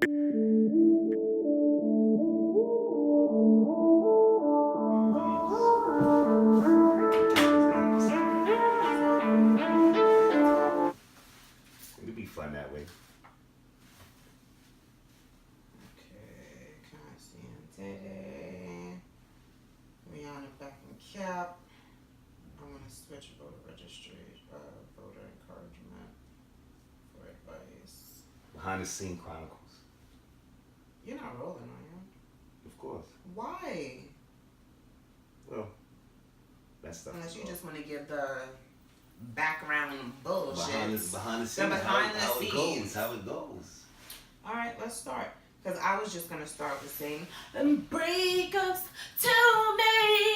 It'd be fun that way. Okay, Cassie and Diddy. Rihanna back in cap. I'm gonna switch voter registry, voter encouragement for advice. Behind the scene chronicles. You're not rolling, are you? Of course. Why? Well, that's stuff. Unless you just want to give the background bullshit. Behind the scenes. Behind the scenes. How it goes. All right, let's start. Because I was just going to start with saying, breakups to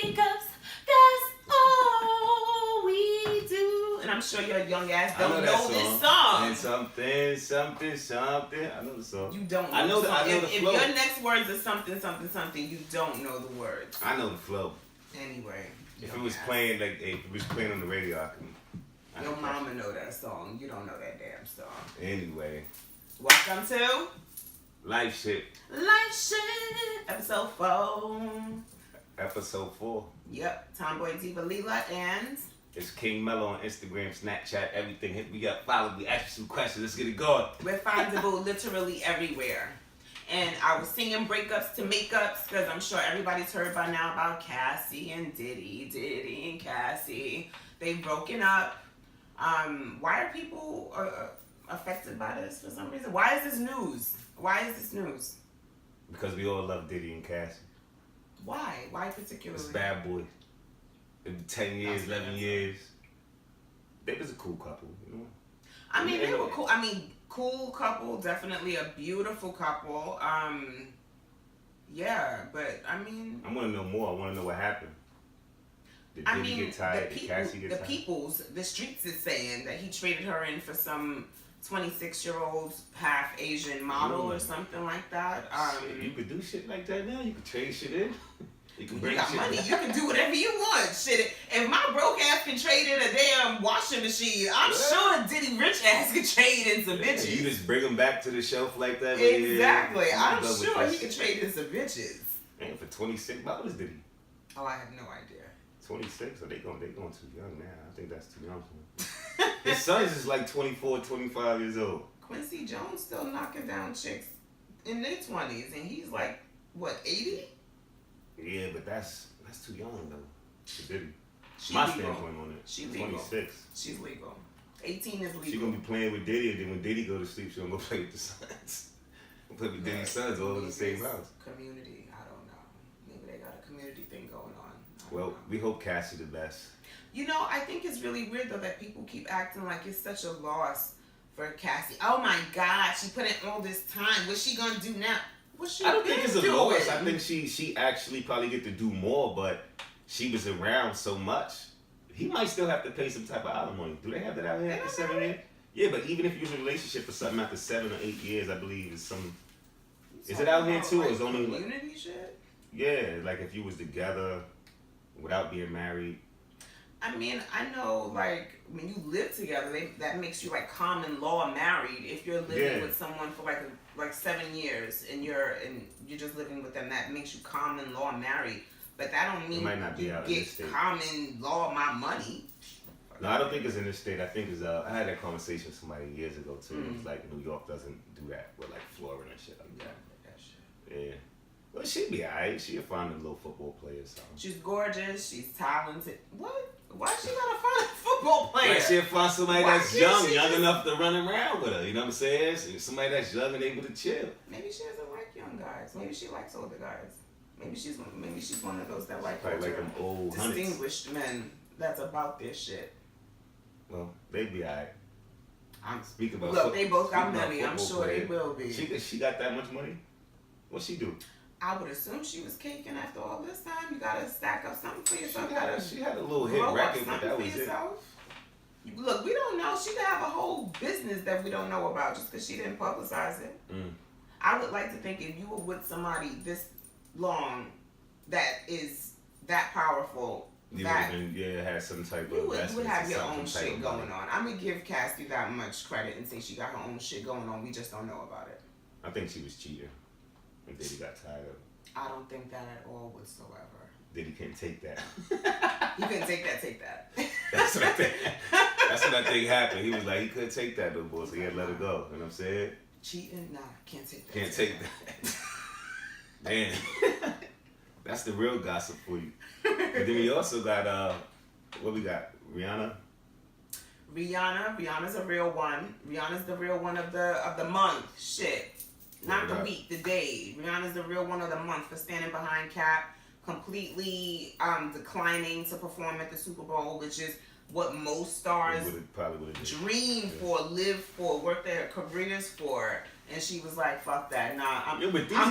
makeups, that's all we do. And I'm sure your young ass don't know this song. And something. I know the song. You don't know I know the song. I know the flow. If your next words are something, you don't know the words. I know the flow. Anyway. If it was playing on the radio, I can. Your mama know that song. You don't know that damn song. Anyway. Welcome to LifeShit. Episode 4. Episode 4. Yep. Tomboy Diva Leela and it's King Mello on Instagram, Snapchat, everything. Hit me up, follow me, ask me some questions. Let's get it going. We're findable literally everywhere. And I was singing breakups to makeups because I'm sure everybody's heard by now about Cassie and Diddy and Cassie. They've broken up. Why are people affected by this for some reason? Why is this news? Because we all love Diddy and Cassie. Why? Why particularly? It's Bad Boy. In 10 years, 11 years. They was a cool couple, you know? I mean, they were cool. I mean, cool couple, definitely a beautiful couple. Yeah, but I mean, I want to know more. I want to know what happened. Did Diddy get tired? Did Cassie get tired? The streets is saying that he traded her in for some 26-year-old half Asian model or something like that. Shit, you could do shit like that now. You could trade shit in. You can got money. You can do whatever you want. Shit, if my broke ass can trade in a damn washing machine, I'm sure Diddy rich ass can trade in some bitches. You just bring them back to the shelf like that. Exactly. I'm sure he can trade in some bitches. Man, for 26, how old is Diddy? Oh, I have no idea. 26? Or they going too young now. I think that's too young for him. His son's is like 24, 25 years old. Quincy Jones still knocking down chicks in their 20s, and he's like, what, 80? Yeah, but that's too young though. To Diddy. My standpoint on it. She's legal. 26. She's legal. 18 is legal. She gonna be playing with Diddy, and then when Diddy go to sleep, she gonna go play with the sons. Play with Diddy's sons all in the same house. Community, I don't know. Maybe they got a community thing going on. Well, we hope Cassie the best. You know, I think it's really weird though that people keep acting like it's such a loss for Cassie. Oh my God, she put in all this time. What's she gonna do now? I don't think it's a loss. I think she actually probably get to do more, but she was around so much. He might still have to pay some type of alimony. Do they have that out here after 7 years? Yeah, but even if you're in a relationship for something after 7 or 8 years, I believe is some. Is it out here too, or is only community shit? Yeah, like if you was together without being married. I mean, I know, like, when you live together, that makes you, like, common law married. If you're living with someone for, like 7 years and you're just living with them, that makes you common law married. But that don't mean you get common law my money. No, I don't think it's in this state. I think it's, I had that conversation with somebody years ago, too. It was like New York doesn't do that with, like, Florida and shit like that. Yeah. Well, she'd be alright. She'd find a little football player or something. She's gorgeous. She's talented. What? Why she gotta find a football player? Like she'll find somebody that's young enough to run around with her. You know what I'm saying? Somebody that's young and able to chill. Maybe she doesn't like young guys. Maybe she likes older guys. Maybe she's one of those that like them old distinguished men that's about their shit. Well, they'd be alright. Speaking about look, they both got money. I'm sure they will be. She got that much money? What'd she do? I would assume she was caking after all this time. You gotta stack up something for yourself. She had a little hit record, but that was it. Look, we don't know. She could have a whole business that we don't know about just because she didn't publicize it. I would like to think if you were with somebody this long that is that powerful, had some type of you would have your own shit going on. I'm gonna give Cassie that much credit and say she got her own shit going on. We just don't know about it. I think she was cheating. And Diddy got tired of it. I don't think that at all whatsoever. Diddy can't take that. He couldn't take that. That's what I think. That's what I think happened. He was like, he couldn't take that, little boy, so he had to let her go. You know what I'm saying? Cheating? Nah, can't take that. Can't take that. Man, that's the real gossip for you. But then we also got, what we got? Rihanna's a real one. Rihanna's the real one of the month. Shit. Not the week, the day. Rihanna's the real one of the month for standing behind Cap, completely declining to perform at the Super Bowl, which is what most stars dream for, live for, work their careers for. And she was like, fuck that. Nah, I'm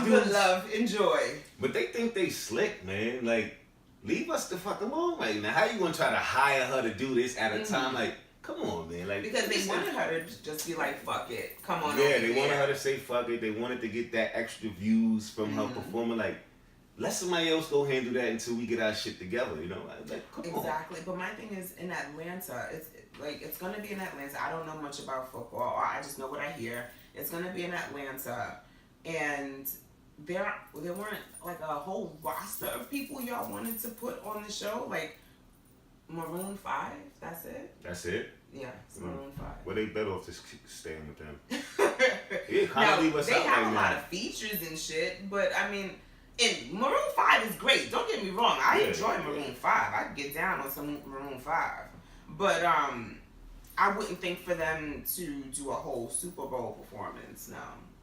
good, love, enjoy. But they think they slick, man. Like, leave us the fuck alone right now. How you gonna try to hire her to do this at a time like, come on, man. Like, because they wanted her to just be like, fuck it. Come on. Yeah, they wanted her to say fuck it. They wanted to get that extra views from her performing. Like, let somebody else go handle that until we get our shit together, you know? Like, come on. Exactly. But my thing is, in Atlanta, it's going to be in Atlanta. I don't know much about football. I just know what I hear. It's going to be in Atlanta. And there weren't, like, a whole roster of people y'all wanted to put on the show. Like, Maroon 5, that's it? That's it? Yeah, it's Maroon 5. Well, they better off just staying with them. Yeah, kind of leave us out they have right a lot of features and shit, but, I mean... And Maroon 5 is great. Don't get me wrong. I enjoy Maroon 5. I can get down on some Maroon 5. But I wouldn't think for them to do a whole Super Bowl performance. No.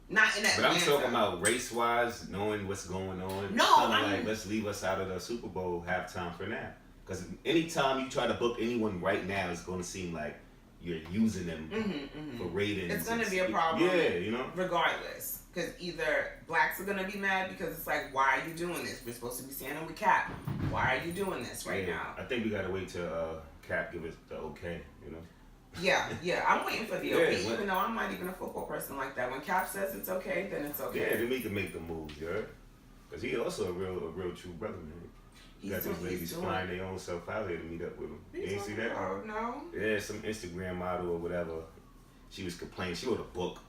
Not in Atlanta. But I'm talking about race-wise, knowing what's going on. No, I mean, like, let's leave us out of the Super Bowl halftime for now. Because anytime you try to book anyone right now, it's going to seem like you're using them for ratings. It's going to be a problem. Yeah, you know? Regardless. Because either blacks are going to be mad because it's like, why are you doing this? We're supposed to be standing with Cap. Why are you doing this right now? I think we got to wait till Cap give us the okay, you know? Yeah. I'm waiting for the okay, even though I'm not even a football person like that. When Cap says it's okay, then it's okay. Yeah, then we can make the moves, you heard? Because he also a real true brother, man. He got these ladies flying their own self out here to meet up with him. You ain't see that? Oh, no. Yeah, some Instagram model or whatever. She was complaining. She wrote a book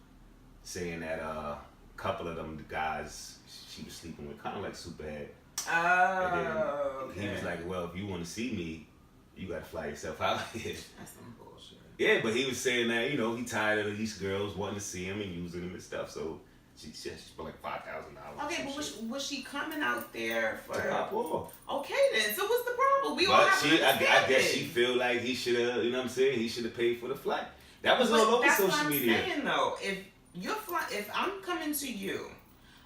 saying that a couple of them guys she was sleeping with, kind of like Superhead. Oh, and then he was like, well, if you want to see me, you got to fly yourself out here. That's some bullshit. Yeah, but he was saying that, you know, he tired of these girls wanting to see him and using him and stuff, so she spent like $5,000. Okay, but was she coming out there for... To pop off. Okay then, so what's the problem? We all But have to I guess she feel like he should have, you know what I'm saying, he should have paid for the flight. That was all over social media. That's what I'm saying though. If I'm coming to you,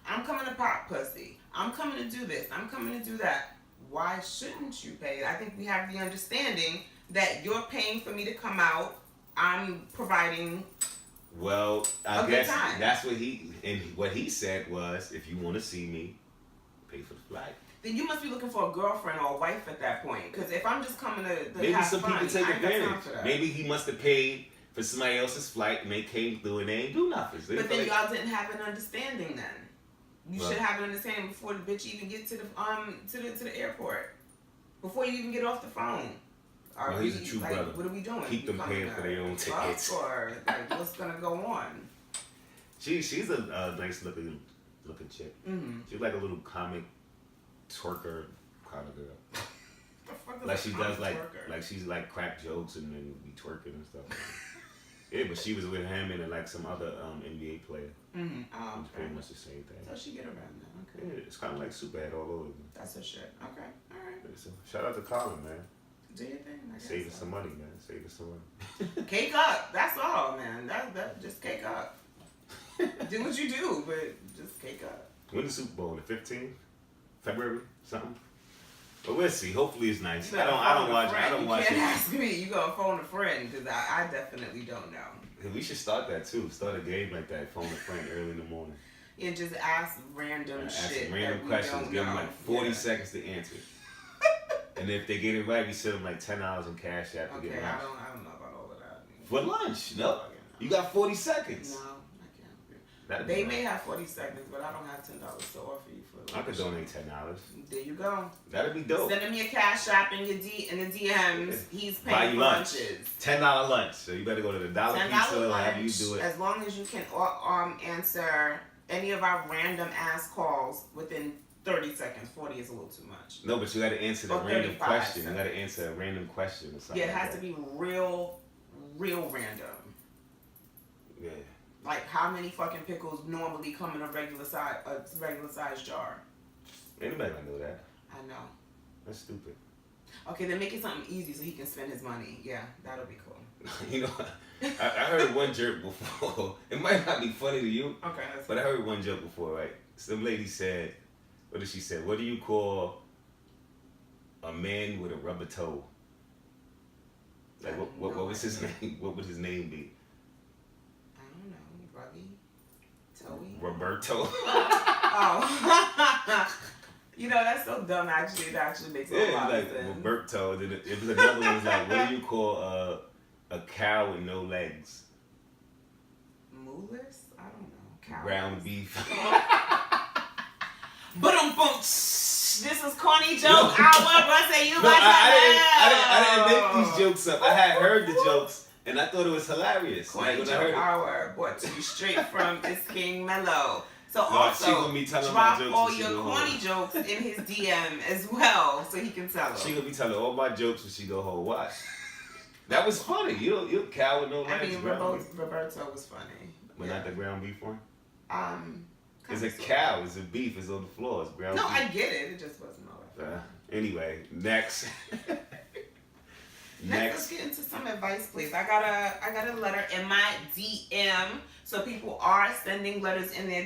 I'm coming to pop pussy, I'm coming to do this, I'm coming to do that, why shouldn't you pay? I think we have the understanding that you're paying for me to come out, I'm providing... Well, I guess that's what he said was, if you want to see me, pay for the flight. Then you must be looking for a girlfriend or a wife at that point. Because if I'm just coming to maybe have some fun, people take advantage. that. Maybe he must have paid for somebody else's flight and they came through and they ain't do nothing. So but then y'all didn't have an understanding then. You should have an understanding before the bitch even get to the airport. Before you even get off the phone. Well, he's a true brother. What are we doing? Keep them paying for their own tickets. Or like, what's gonna go on? She's a nice looking chick. Mm-hmm. She's like a little comic twerker kind of girl. The fuck is like she does twerker? like she's like crack jokes and then be twerking and stuff. Yeah, but she was with him and like some other NBA player. Mm-hmm. Oh, It's pretty much the same thing. So she get around that. Okay. Yeah, it's kind of like Superbad all over. That's her shit. Okay. All right. So, shout out to Colin, man. Do your thing. Save us some money, man. Save us some money. Cake up. That's all, man. That just cake up. Do what you do, but just cake up. When the Super Bowl? The 15th? February? Something? But we'll see. Hopefully it's nice. I don't watch You can't it. ask me. You gonna phone a friend because I definitely don't know. We should start that too. Start a game like that. Phone a friend early in the morning. Yeah, just ask random shit. Ask random questions. Give them like 40 seconds to answer. And if they get it right, we send them like $10 in cash out to get lunch. I don't know about all of that. For lunch? No. You got 40 seconds. No, I can't. They may have 40 seconds, but I don't have $10 to offer you for lunch. I could donate $10. There you go. That'd be dope. Send him your cash app in the DMs. He's paying for lunches. $10 lunch. So you better go to the Dollar Pizza or however you do it. As long as you can answer any of our random ass calls within 30 seconds. 40 is a little too much. No, but you got to answer the Or random 35 question. seconds. You got to answer a random question or something. Yeah, it has to be real random. Yeah. Like, how many fucking pickles normally come in a regular size jar? Anybody might know that. I know. That's stupid. Okay, then make it something easy so he can spend his money. Yeah, that'll be cool. You know, I heard one joke before. It might not be funny to you, Okay, but I heard one joke before, right? Some lady said, what did she say? What do you call a man with a rubber toe? Like, what was his name? What would his name be? I don't know. Rubby? Toey? Roberto. Oh. You know, that's so dumb, actually. It actually makes a lot of sense. Roberto. Then it was another one. It was like, what do you call a cow with no legs? Mooless? I don't know. Cow. Ground beef. This is corny joke hour. Brother, you got I didn't make these jokes up. I had heard the jokes and I thought it was hilarious. Corny joke hour brought to you straight from this King Mello. So also, drop all your corny jokes in his DM as well, so he can tell them. She gonna be telling all my jokes when she go home. Watch. That was funny. You cow with no legs. I mean, Roberto was funny. But not the ground beef one? It's a cow. It's a beef. It's on the floor. It's ground beef. No, I get it. It just wasn't all that. Anyway, next. Next, let's get into some advice, please. I got a letter in my DM, so people are sending letters in their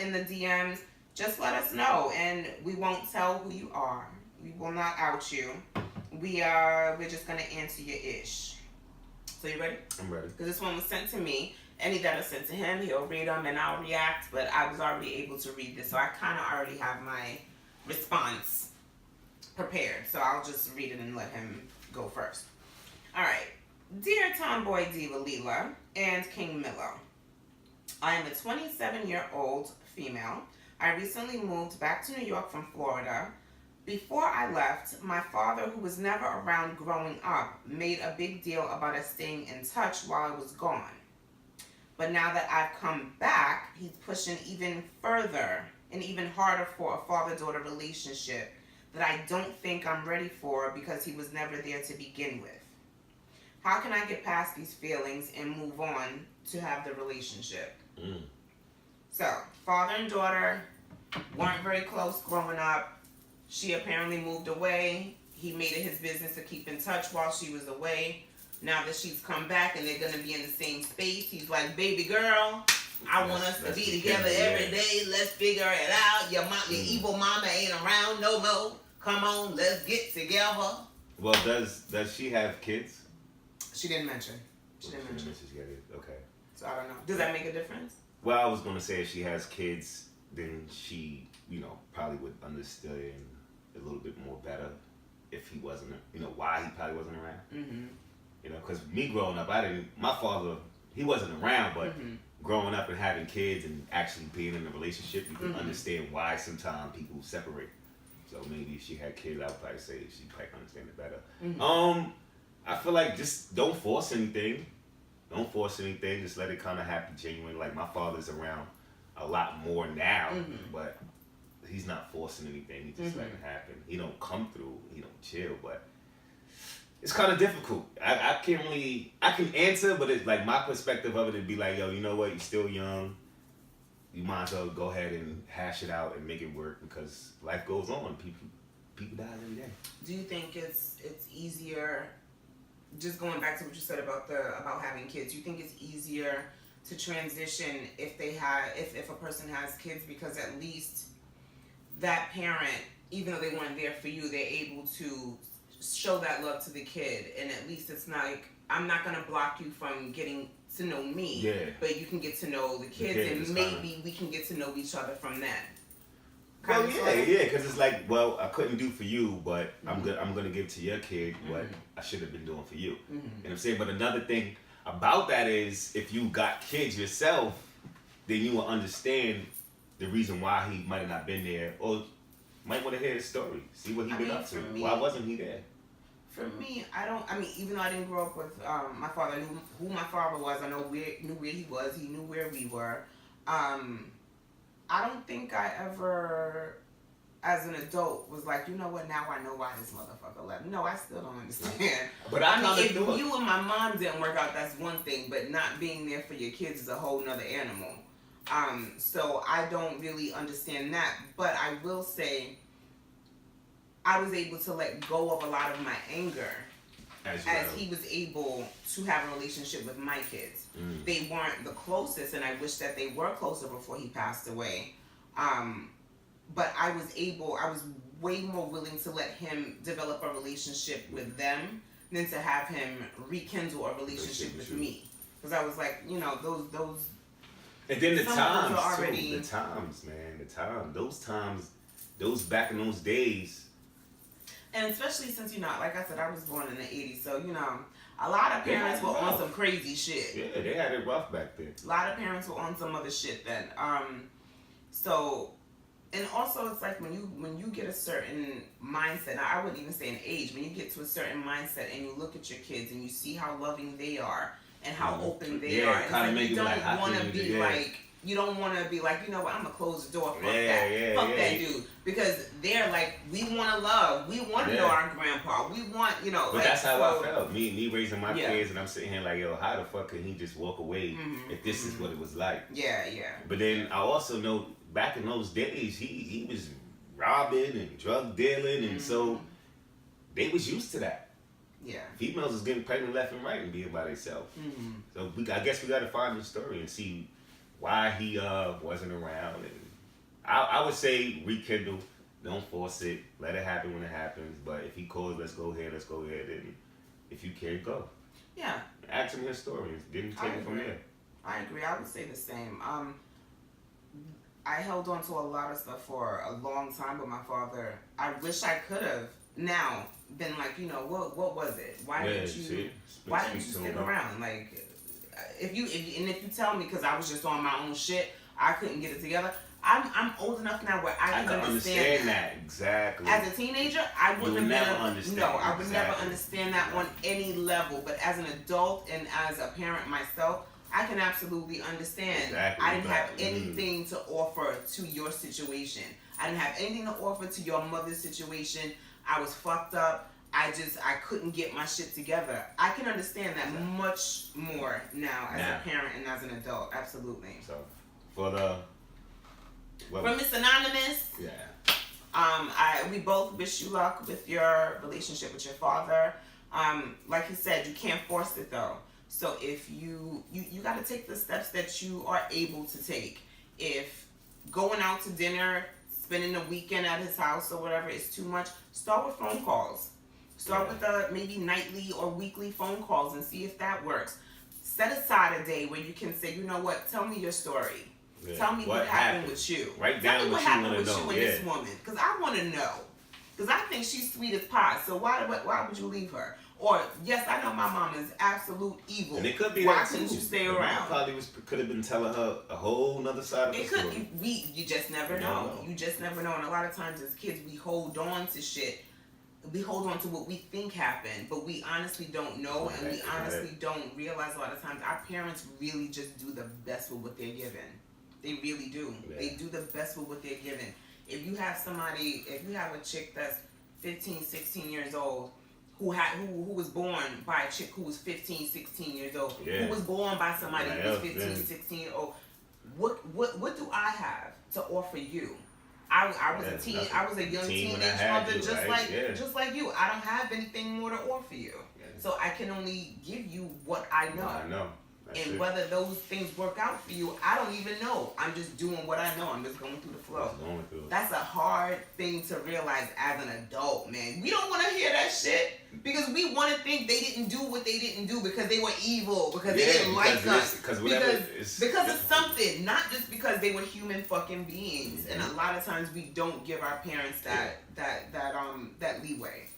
in the DMs. Just let us know, and we won't tell who you are. We will not out you. We're just gonna answer your ish. So you ready? I'm ready. Because this one was sent to me. Any that are sent to him, he'll read them and I'll react. But I was already able to read this, so I kind of already have my response prepared. So I'll just read it and let him go first. All right. Dear Tomboy Diva Leela and King Milo, I am a 27-year-old female. I recently moved back to New York from Florida. Before I left, my father, who was never around growing up, made a big deal about us staying in touch while I was gone. But now that I've come back, he's pushing even further and even harder for a father-daughter relationship that I don't think I'm ready for because he was never there to begin with. How can I get past these feelings and move on to have the relationship? So, father and daughter weren't very close growing up. She apparently moved away. He made it his business to keep in touch while she was away. Now that she's come back and they're going to be in the same space, he's like, baby girl, I want us to be together every day. Let's figure it out. Your evil mama ain't around no more. Come on, let's get together. Well, does she have kids? She didn't mention. She didn't mention. Okay. So I don't know. Does that make a difference? Well, I was going to say if she has kids, then she, probably would understand a little bit more better if he wasn't, why he probably wasn't around. Mm-hmm. Because me growing up, my father, he wasn't around, but growing up and having kids and actually being in a relationship, you can understand why sometimes people separate. So maybe if she had kids, I would probably say she'd probably understand it better. I feel like just don't force anything. Don't force anything. Just let it kind of happen genuine. Like my father's around a lot more now, but he's not forcing anything. He just let it happen. He don't come through. He don't chill, but it's kind of difficult. I can answer, but it's like my perspective of it would be like, yo, you know what? You're still young. You might as well go ahead and hash it out and make it work because life goes on. People die every day. Do you think it's easier? Just going back to what you said about having kids, you think it's easier to transition if a person has kids because at least that parent, even though they weren't there for you, they're able to show that love to the kid, and at least it's not like I'm not gonna block you from getting to know me, but you can get to know the kids, and maybe we can get to know each other from that. Well, yeah, because it's like, well, I couldn't do for you, but I'm gonna give to your kid what I should have been doing for you. You know what I'm saying? But another thing about that is, if you got kids yourself, then you will understand the reason why he might have not been there, or might want to hear his story, see what he been up to. Why wasn't he there? For me, even though I didn't grow up with my father, I knew who my father was. I knew where he was. He knew where we were. I don't think I ever, as an adult, was like, you know what, now I know why this motherfucker left. No, I still don't understand. But I mean, if you and my mom didn't work out, that's one thing, but not being there for your kids is a whole nother animal. So I don't really understand that, but I will say I was able to let go of a lot of my anger as he was able to have a relationship with my kids. They weren't the closest, and I wish that they were closer before he passed away. But I was way more willing to let him develop a relationship with them than to have him rekindle a relationship with me. Because I was like, you know, those. And then the times, already, the times, those back in those days. And especially since, you know, like I said, I was born in the 80s, so, you know, a lot of parents were on some crazy shit. Yeah, they had it rough back then. A lot of parents were on some other shit then. So, and also it's like when you get a certain mindset, now I wouldn't even say an age, when you get to a certain mindset and you look at your kids and you see how loving they are and how open they are, and it's like you don't want to be like, you don't want to be like, you know what, I'm going to close the door, fuck that dude. Because they're like, we want to love, we want to know our grandpa, we want, you know. But like, that's how I felt. Me raising my kids, and I'm sitting here like, yo, how the fuck can he just walk away if this is what it was like? Yeah. But then I also know, back in those days, he was robbing and drug dealing, and so they was used to that. Yeah. Females is getting pregnant left and right and being by themselves. So I guess we got to find the story and see why he wasn't around. And I would say rekindle, don't force it, let it happen when it happens. But if he calls, let's go ahead. And if you can, go. Yeah. Ask him his story and then take it from there. I agree. I would say the same. I held on to a lot of stuff for a long time with my father. I wish I could have now been like, you know, what was it? Why didn't you stick around? Like, if you tell me, because I was just on my own shit, I couldn't get it together. I'm old enough now where I can understand that. Exactly. As a teenager, I wouldn't I would never understand that on any level. But as an adult and as a parent myself, I can absolutely understand. Exactly. I didn't have anything to offer to your situation. I didn't have anything to offer to your mother's situation. I was fucked up. I couldn't get my shit together. I can understand that much more now as a parent and as an adult. Absolutely. So, from Miss Anonymous. Yeah. We both wish you luck with your relationship with your father. Like you said, you can't force it though. So if you got to take the steps that you are able to take. If going out to dinner, spending a weekend at his house or whatever is too much, start with phone calls. Start with maybe nightly or weekly phone calls and see if that works. Set aside a day where you can say, you know what, tell me your story. Yeah. Tell me what happened with you. Write down what happened with you and this woman. Because I want to know. Because I think she's sweet as pie. So why would you leave her? Or, yes, I know my mom is absolute evil. And it could be why couldn't you stay around? Probably could have been telling her a whole nother side of the story. You just never know. You just never know. And a lot of times as kids, we hold on to shit. We hold on to what we think happened, but we honestly don't know, and we honestly don't realize a lot of times our parents really just do the best with what they're given. They really do. Yeah. They do the best with what they're given. If you have a chick that's 15, 16 years old, who was born by a chick who was 15, 16 years old, who was born by somebody who was 15, 16 years old, what do I have to offer you? I was a young teenage mother just like you. I don't have anything more to offer you. Yeah. So I can only give you what I know. I know. And whether those things work out for you, I don't even know. I'm just doing what I know. I'm just going through the flow. That's a hard thing to realize as an adult, man. We don't want to hear that shit because we want to think they didn't do what they didn't do because they were evil, because they didn't like us. Because of something, not just because they were human fucking beings. Mm-hmm. And a lot of times we don't give our parents that leeway.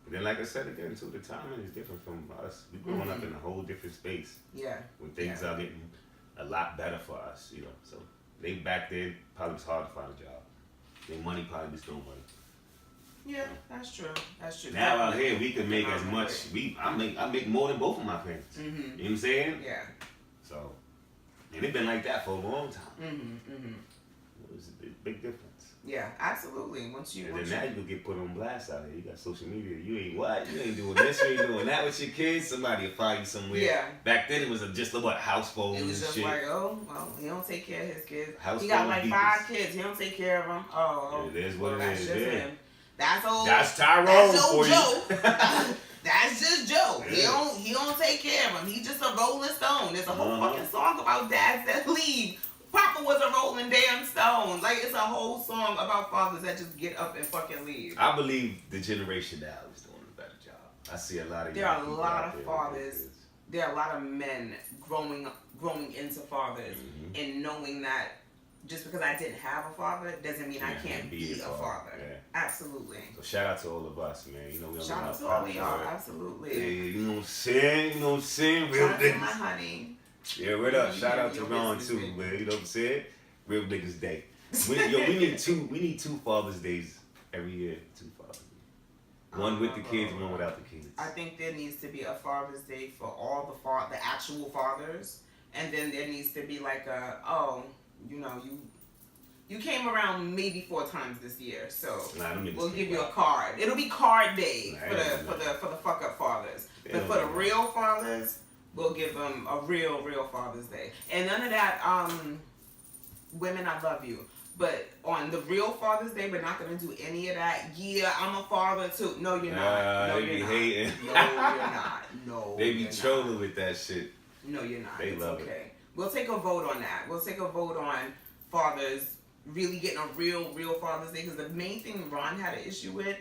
Then, like I said again, too, the timing is different from us. We're growing up in a whole different space. Yeah. When things are getting a lot better for us, you know. So they back then probably was hard to find a job. Their money probably was no money. Yeah, that's true. That's true. Now out here we can make as much. I make more than both of my parents. Mm-hmm. You know what I'm saying? Yeah. So, and it's been like that for a long time. Mm-hmm. Mm-hmm. It was a big difference. Yeah, absolutely. Once And you then now you can get put on blast out here. You got social media. You ain't what? You ain't doing this. You ain't doing that with your kids. Somebody will find you somewhere. Yeah. Back then it was just a house phone it was and just shit. like, oh, well, he don't take care of his kids. House He got phone like beaters. 5 kids. He don't take care of them. Oh, It is what well, it that's is. just Yeah. him. That's old. That's Tyrone That's for old you. Joe. That's just Joe. Yeah. He don't take care of him. He's just a rolling stone. There's a whole Uh-huh. fucking song about dads that leave. Papa was a rolling damn stone. Like, it's a whole song about fathers that just get up and fucking leave. I believe the generation now is doing a better job. I see a lot of There young are a people lot out of there with fathers. their kids. There are a lot of men growing into fathers and knowing that just because I didn't have a father doesn't mean I can't be a father. Yeah. Absolutely. So shout out to all of us, man. You know we Shout out to all of y'all. Absolutely. Yeah, you know what I'm saying? You know what I'm saying? Real Shout out to my niggas. honey. Yeah, word up. You Shout know out to your Ron business, too, baby. man. You know what I'm saying? Real niggas day. We need two Father's Days every year. 2 Father's Days. One with the kids, one without the kids. I think there needs to be a Father's Day for all the actual fathers, and then there needs to be like you came around maybe 4 times this year, so we'll give you a card. It'll be card day for the fuck up fathers. But for the real fathers, we'll give them a real Father's Day. And none of that women, I love you. But on the real Father's Day, we're not gonna do any of that. Yeah, I'm a father too. No, you're not. No, you're not. Hating. No, you're not. No, they be you're trolling not. with that shit. No, you're not. They it's love okay. We'll take a vote on that. We'll take a vote on fathers really getting a real Father's Day. Because the main thing Ron had an issue with,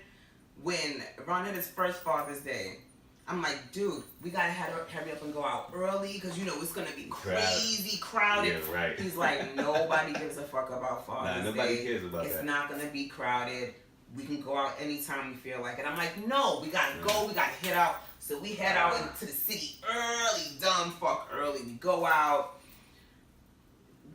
when Ron had his first Father's Day, I'm like, dude, we gotta hurry up and go out early because it's gonna be crazy crowded. Yeah, right. He's like, nobody gives a fuck about Father's Day. Nobody cares about that. It's not gonna be crowded. We can go out anytime we feel like it. I'm like, no, we gotta go. We gotta head out. So we head out into the city early, dumb fuck early. We go out.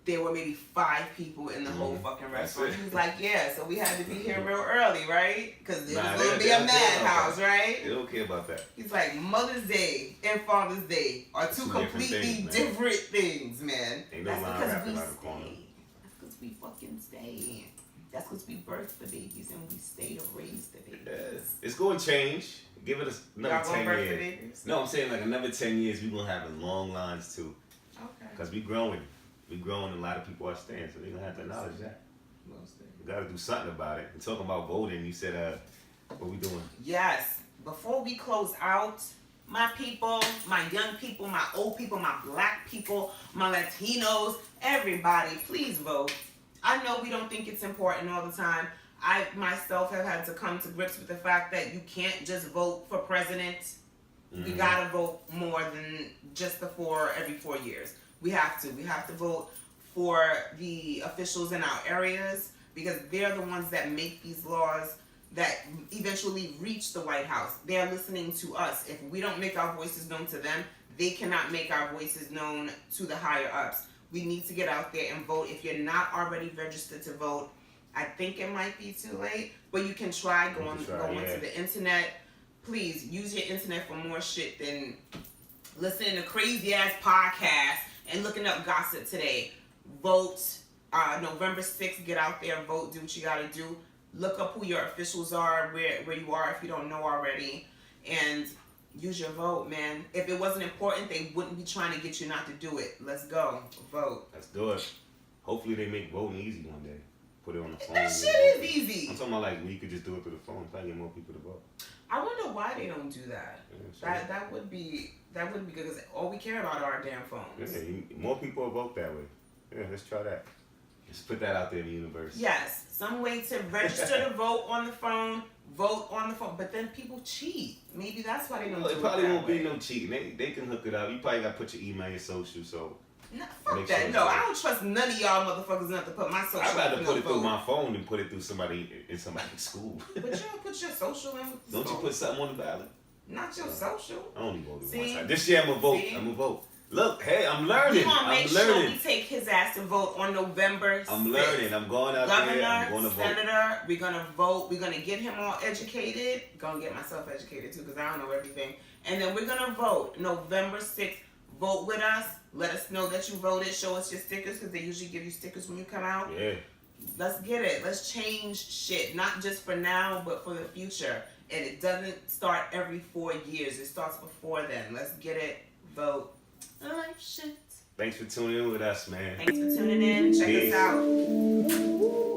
There were maybe 5 people in the whole fucking restaurant. He was like, yeah, so we had to be here real early, right? Because it was going to be a madhouse, right? They don't care about that. He's like, Mother's Day and Father's Day are 2 completely different things, man. Ain't no That's line because wrapped we around the corner. stay. That's because we fucking stay. That's because we birth the babies and we stay to raise the babies. Yes. It's going to change. Give it another 10 birth the years. babies? No, I'm saying like another 10 years, we're going to have long lines too. Okay. Because we growing. We growing, a lot of people are staying, so they're going to have to acknowledge that. We got to do something about it. And talking about voting, you said, what we doing? Yes. Before we close out, my people, my young people, my old people, my black people, my Latinos, everybody, please vote. I know we don't think it's important all the time. I myself have had to come to grips with the fact that you can't just vote for president. We gotta vote more than just every 4 years. We have to vote for the officials in our areas because they're the ones that make these laws that eventually reach the White House. They're listening to us. If we don't make our voices known to them, they cannot make our voices known to the higher ups. We need to get out there and vote. If you're not already registered to vote, I think it might be too late, but you can try going onto the internet. Please use your internet for more shit than listening to crazy ass podcasts and looking up gossip today. Vote November 6th. Get out there, vote. Do what you gotta do. Look up who your officials are, where you are if you don't know already, and use your vote, man. If it wasn't important, they wouldn't be trying to get you not to do it. Let's go. Vote. Let's do it. Hopefully they make voting easy one day. Put it on the phone. That shit is easy. I'm talking about like we could just do it through the phone, try to get more people to vote. I wonder why they don't do that. Yeah, sure. That would be good because all we care about are our damn phones. Yeah, more people will vote that way. Yeah, let's try that. Let's put that out there in the universe. Yes, some way to register to vote on the phone, but then people cheat. Maybe that's why they don't do it. It probably won't way. be no cheating. They can hook it up. You probably got to put your email, your social, so. Nah, fuck that. No, I don't trust none of y'all motherfuckers enough to put my social. I'd rather put it through my phone than put it through somebody in somebody's school. But you don't put your social in with the Don't you put something on the ballot? Not your social. I only voted one time. This year I'm gonna vote. I'm gonna vote. Look, hey, I'm learning. We're gonna make sure we take his ass to vote on November 6th. I'm learning. I'm going out there. I'm going to vote. Senator, we're gonna vote. We're gonna get him all educated. Gonna get myself educated too, because I don't know everything. And then we're gonna vote November 6th. Vote with us. Let us know that you voted. Show us your stickers, because they usually give you stickers when you come out. Yeah. Let's get it. Let's change shit. Not just for now, but for the future. And it doesn't start every 4 years. It starts before then. Let's get it. Vote. LifeShit. Thanks for tuning in with us, man. Thanks for tuning in. Check us out.